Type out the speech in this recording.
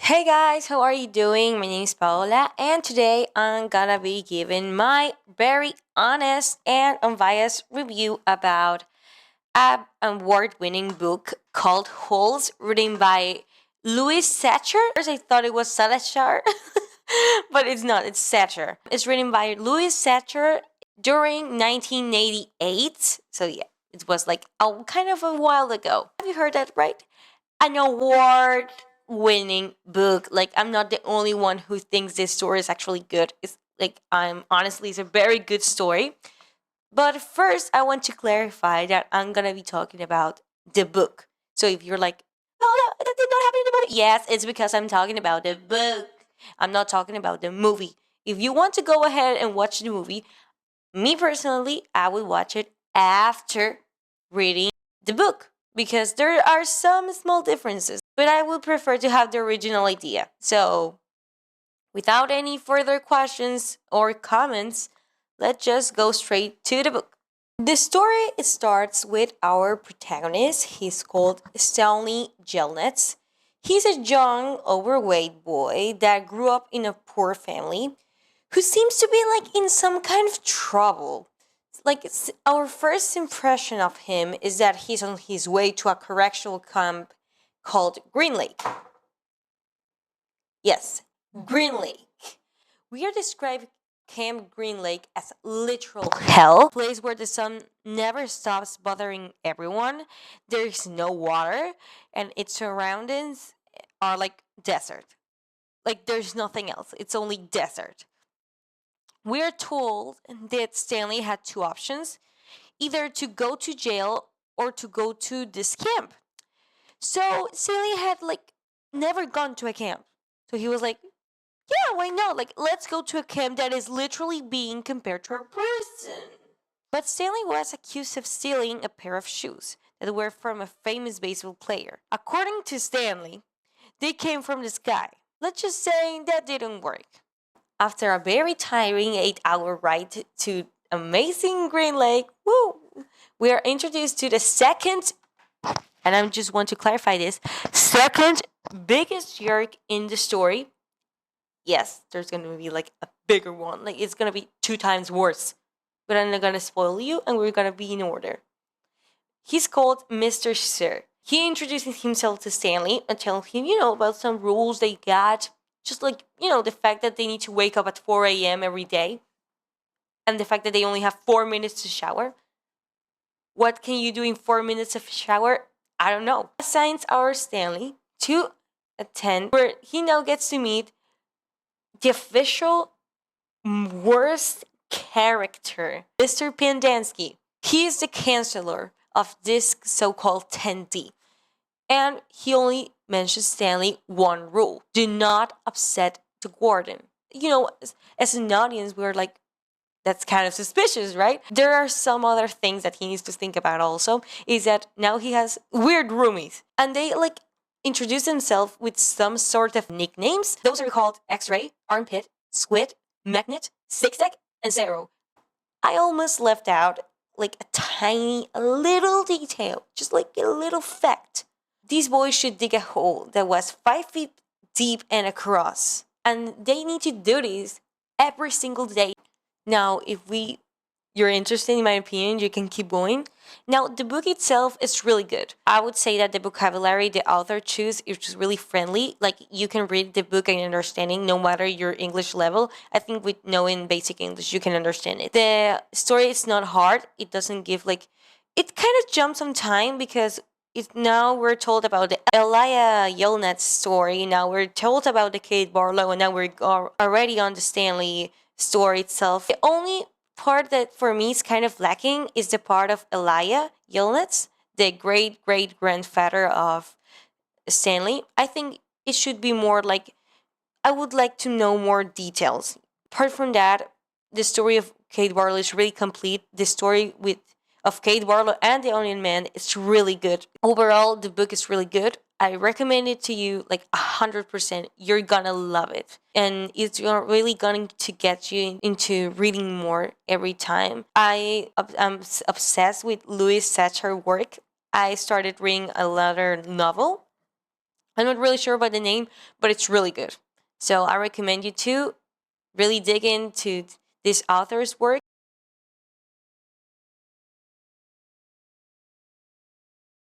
Hey guys, how are you doing? My name is Paola, and today I'm gonna be giving my very honest and unbiased review about an award winning book called Holes, written by Louis Sachar. First, I thought it was Salazar, but it's not, it's Sachar. It's written by Louis Sachar during 1988. So, yeah, it was like kind of a while ago. Have you heard that right? An award winning book. Like, I'm not the only one who thinks this story is actually good. It's like, I'm honestly, it's a very good story. But first, I want to clarify that I'm going to be talking about the book. So if you're like, oh, no, that did not happen in the book. Yes, it's because I'm talking about the book. I'm not talking about the movie. If you want to go ahead and watch the movie, me personally, I would watch it after reading the book because there are some small differences, but I would prefer to have the original idea. So, without any further questions or comments, let's just go straight to the book. The story starts with our protagonist. He's called Stanley Jelnitz. He's a young, overweight boy that grew up in a poor family who seems to be like in some kind of trouble. Like our first impression of him is that he's on his way to a correctional camp called Green Lake. Yes, Green Lake. We are described Camp Green Lake as literal hell, a place where the sun never stops bothering everyone. There is no water, and its surroundings are like desert. Like there's nothing else. It's only desert. We are told that Stanley had two options, either to go to jail or to go to this camp. So Stanley had like never gone to a camp. So he was like, yeah, why not? Like, let's go to a camp that is literally being compared to a person. But Stanley was accused of stealing a pair of shoes that were from a famous baseball player. According to Stanley, they came from the sky. Let's just say that didn't work. After a very tiring 8-hour ride to amazing Green Lake, woo, we are introduced to the second, and I just want to clarify this, second biggest jerk in the story. Yes, there's gonna be like a bigger one. Like it's gonna be 2 times worse. But I'm not gonna spoil you, and we're gonna be in order. He's called Mr. Sir. He introduces himself to Stanley and tells him, about some rules they got. Just like, the fact that they need to wake up at 4 a.m. every day. And the fact that they only have 4 minutes to shower. What can you do in 4 minutes of shower? I don't know. Assigns our Stanley to attend where he now gets to meet the official worst character, Mr. Pendansky. He is the counselor of this so-called 10D. And he only mentions Stanley one rule. Do not upset the warden. As an audience, we're like, that's kind of suspicious, right? There are some other things that he needs to think about also, is that now he has weird roomies. And they like introduce themselves with some sort of nicknames. Those are called X-Ray, Armpit, Squid, Magnet, Zigzag, and Zero. I almost left out like a little detail, just like a little fact. These boys should dig a hole that was 5 feet deep and across. And they need to do this every single day. Now, if you're interested in my opinion, you can keep going. Now, the book itself is really good. I would say that the vocabulary the author chooses is just really friendly. Like, you can read the book and understanding no matter your English level. I think with knowing basic English, you can understand it. The story is not hard. It doesn't give, like, it kind of jumps on time because now we're told about the Elia Yelnats story. Now we're told about the Kate Barlow, and now we're already on the Stanley story itself. The only part that for me is kind of lacking is the part of Elia Yelnats, the great great grandfather of Stanley. I think it should be more like, I would like to know more details. Apart from that, the story of Kate Barlow is really complete. The story of Kate Barlow and the Onion Man is really good. Overall, the book is really good. I recommend it to you like 100%. You're gonna love it. And it's really going to get you into reading more every time. I'm obsessed with Louis Sachar work. I started reading another novel I'm not really sure about the name, but it's really good. So I recommend you to really dig into this author's work.